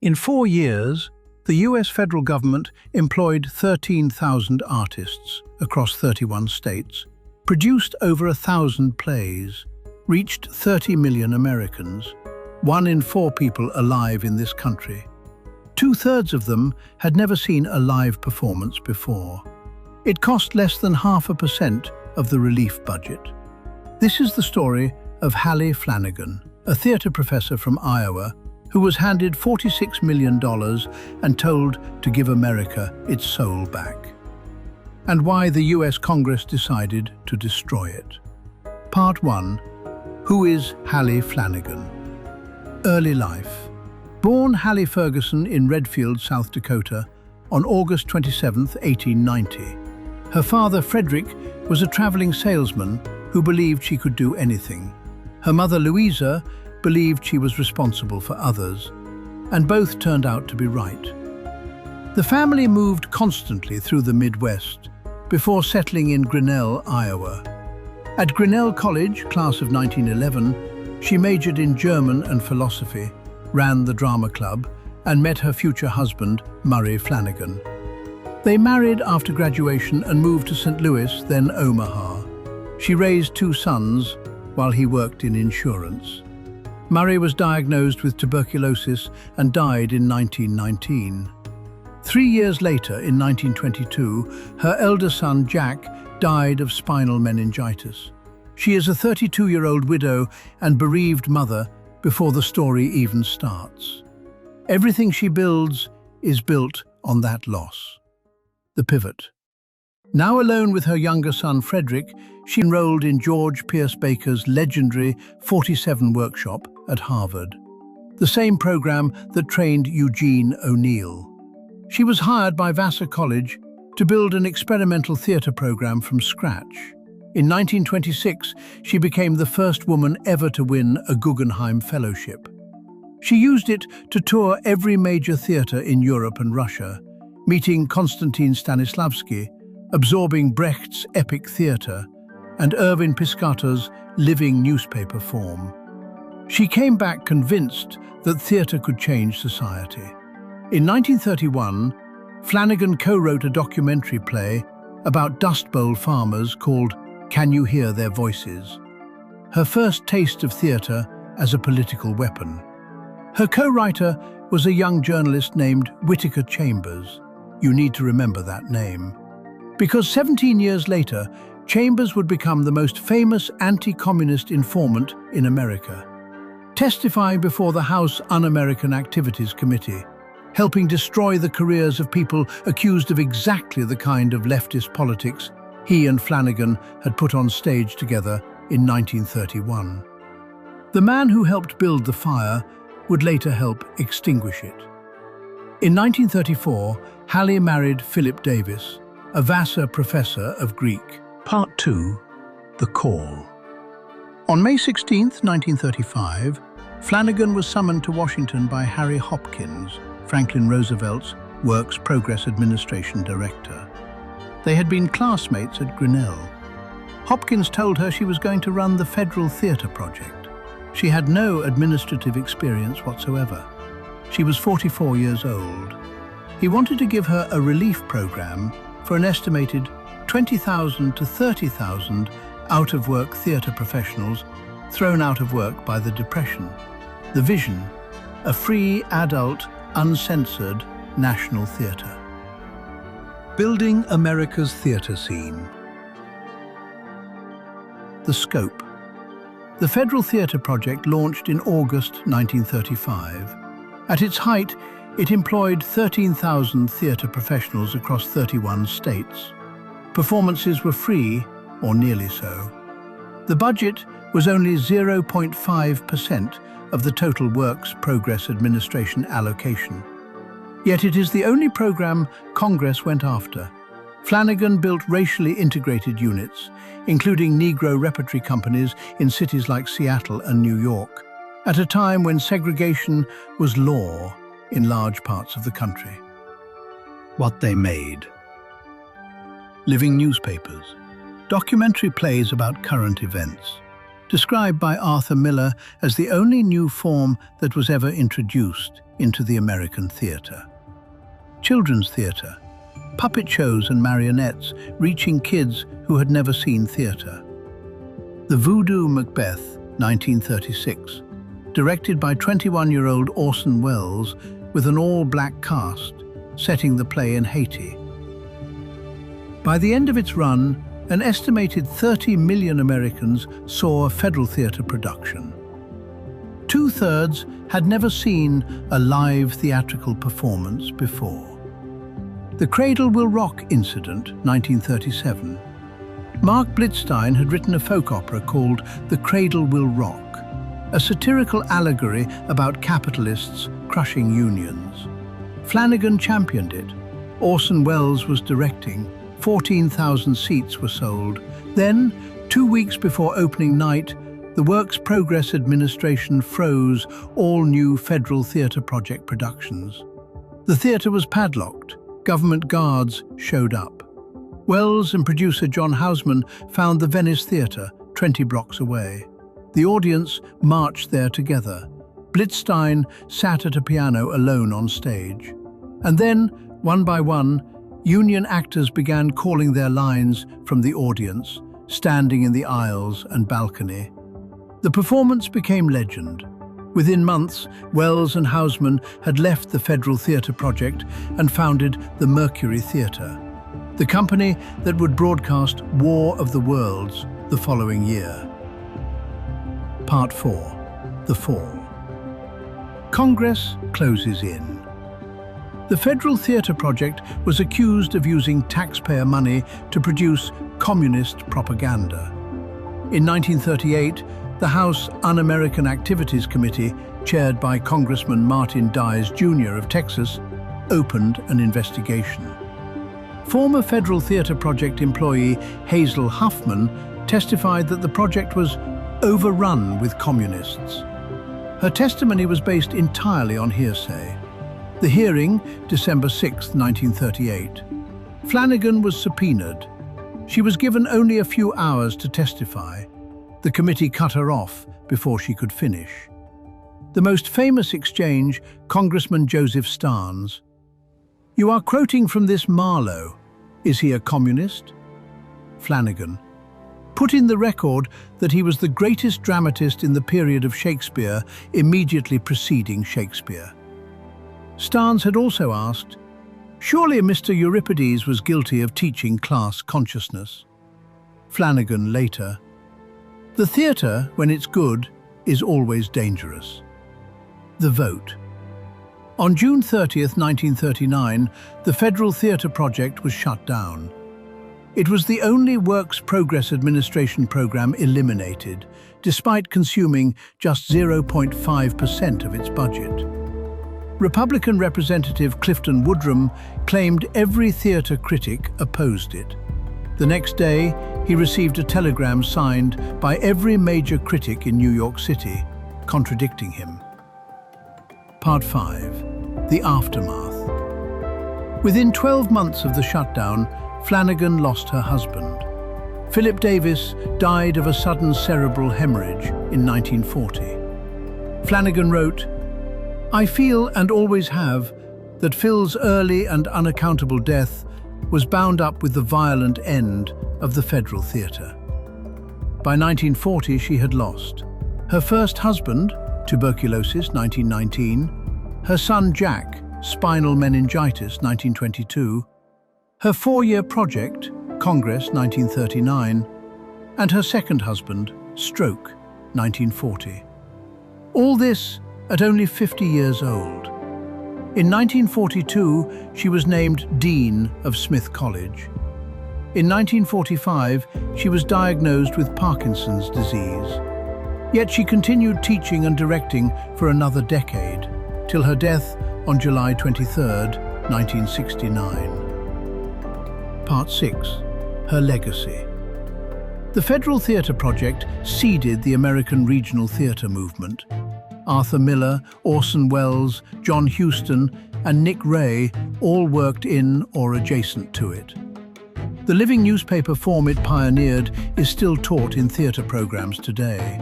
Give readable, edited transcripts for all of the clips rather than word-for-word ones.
In 4 years, the US federal government employed 13,000 artists across 31 states, produced over 1,000 plays, reached 30 million Americans, 1 in 4 people alive in this country. 2/3 of them had never seen a live performance before. It cost less than 0.5% of the relief budget. This is the story of Hallie Flanagan, a theatre professor from Iowa who was handed $46 million and told to give America its soul back, and why the US Congress decided to destroy it. Part 1. Who is Hallie Flanagan? Early life. Born Hallie Ferguson in Redfield, South Dakota, on August 27, 1890. Her father, Frederick, was a traveling salesman who believed she could do anything. Her mother, Louisa, believed she was responsible for others, and both turned out to be right. The family moved constantly through the Midwest before settling in Grinnell, Iowa. At Grinnell College, class of 1911, she majored in German and philosophy, ran the drama club, and met her future husband, Murray Flanagan. They married after graduation and moved to St. Louis, then Omaha. She raised 2 sons while he worked in insurance. Murray was diagnosed with tuberculosis and died in 1919. 3 years later, in 1922, her elder son, Jack, died of spinal meningitis. She is a 32-year-old widow and bereaved mother before the story even starts. Everything she builds is built on that loss. The pivot. Now alone with her younger son, Frederick, she enrolled in George Pierce Baker's legendary 47 workshop at Harvard, the same program that trained Eugene O'Neill. She was hired by Vassar College to build an experimental theatre program from scratch. In 1926, she became the first woman ever to win a Guggenheim Fellowship. She used it to tour every major theatre in Europe and Russia, meeting Konstantin Stanislavski, absorbing Brecht's epic theatre, and Irving Piscator's living newspaper form. She came back convinced that theatre could change society. In 1931, Flanagan co-wrote a documentary play about Dust Bowl farmers called Can You Hear Their Voices? Her first taste of theatre as a political weapon. Her co-writer was a young journalist named Whittaker Chambers. You need to remember that name, because 17 years later, Chambers would become the most famous anti-communist informant in America, testifying before the House Un-American Activities Committee, helping destroy the careers of people accused of exactly the kind of leftist politics he and Flanagan had put on stage together in 1931. The man who helped build the fire would later help extinguish it. In 1934, Hallie married Philip Davis, a Vassar professor of Greek. Part 2. The Call. On May 16, 1935, Flanagan was summoned to Washington by Harry Hopkins, Franklin Roosevelt's Works Progress Administration Director. They had been classmates at Grinnell. Hopkins told her she was going to run the Federal Theatre Project. She had no administrative experience whatsoever. She was 44 years old. He wanted to give her a relief program for an estimated 20,000 to 30,000 out-of-work theatre professionals thrown out of work by the Depression. The vision: a free, adult, uncensored national theatre. Building America's theatre scene. The scope. The Federal Theatre Project launched in August 1935. At its height, it employed 13,000 theatre professionals across 31 states. Performances were free, or nearly so. The budget was only 0.5% of the total Works Progress Administration allocation. Yet it is the only program Congress went after. Flanagan built racially integrated units, including Negro repertory companies in cities like Seattle and New York, at a time when segregation was law in large parts of the country. What they made. Living newspapers, documentary plays about current events, described by Arthur Miller as the only new form that was ever introduced into the American theatre. Children's theatre, puppet shows and marionettes reaching kids who had never seen theatre. The Voodoo Macbeth, 1936, directed by 21-year-old Orson Welles with an all-black cast, setting the play in Haiti. By the end of its run, an estimated 30 million Americans saw a federal theatre production. Two-thirds had never seen a live theatrical performance before. The Cradle Will Rock incident, 1937. Mark Blitzstein had written a folk opera called The Cradle Will Rock, a satirical allegory about capitalists crushing unions. Flanagan championed it. Orson Welles was directing. 14,000 seats were sold. Then, 2 weeks before opening night, the Works Progress Administration froze all new federal theatre project productions. The theatre was padlocked. Government guards showed up. Welles and producer John Houseman found the Venice Theatre, 20 blocks away. The audience marched there together. Blitzstein sat at a piano alone on stage. And then, one by one, union actors began calling their lines from the audience, standing in the aisles and balcony. The performance became legend. Within months, Welles and Houseman had left the Federal Theatre Project and founded the Mercury Theatre, the company that would broadcast War of the Worlds the following year. Part 4. The Fall. Congress closes in. The Federal Theatre Project was accused of using taxpayer money to produce communist propaganda. In 1938, the House Un-American Activities Committee, chaired by Congressman Martin Dies Jr. of Texas, opened an investigation. Former Federal Theatre Project employee Hazel Huffman testified that the project was overrun with communists. Her testimony was based entirely on hearsay. The hearing, December 6, 1938. Flanagan was subpoenaed. She was given only a few hours to testify. The committee cut her off before she could finish. The most famous exchange, Congressman Joseph Starnes. "You are quoting from this Marlowe. Is he a communist?" Flanagan. "Put in the record that he was the greatest dramatist in the period of Shakespeare immediately preceding Shakespeare." Starnes had also asked, "Surely Mr. Euripides was guilty of teaching class consciousness?" Flanagan later. "The theatre, when it's good, is always dangerous." The vote. On June 30, 1939, the Federal Theatre Project was shut down. It was the only Works Progress Administration program eliminated, despite consuming just 0.5% of its budget. Republican Representative Clifton Woodrum claimed every theatre critic opposed it. The next day, he received a telegram signed by every major critic in New York City, contradicting him. Part 5. The Aftermath. Within 12 months of the shutdown, Flanagan lost her husband. Philip Davis died of a sudden cerebral hemorrhage in 1940. Flanagan wrote, "I feel, and always have, that Phil's early and unaccountable death was bound up with the violent end of the Federal Theatre." By 1940, she had lost her first husband, tuberculosis, 1919, her son Jack, spinal meningitis, 1922, her 4-year project, Congress, 1939, and her second husband, stroke, 1940. All this at only 50 years old. In 1942, she was named Dean of Smith College. In 1945, she was diagnosed with Parkinson's disease. Yet she continued teaching and directing for another decade, till her death on July 23, 1969. Part 6. Her legacy. The Federal Theatre Project seeded the American regional theatre movement. Arthur Miller, Orson Welles, John Huston, and Nick Ray all worked in or adjacent to it. The living newspaper form it pioneered is still taught in theatre programs today.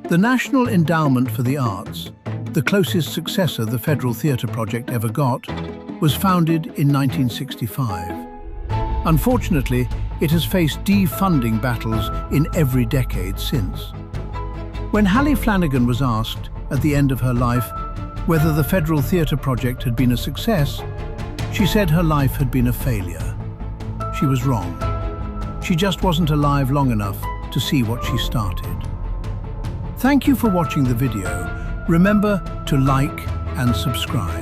The National Endowment for the Arts, the closest successor the Federal Theatre Project ever got, was founded in 1965. Unfortunately, it has faced defunding battles in every decade since. When Hallie Flanagan was asked, at the end of her life, whether the Federal Theatre Project had been a success, she said her life had been a failure. She was wrong. She just wasn't alive long enough to see what she started. Thank you for watching the video. Remember to like and subscribe.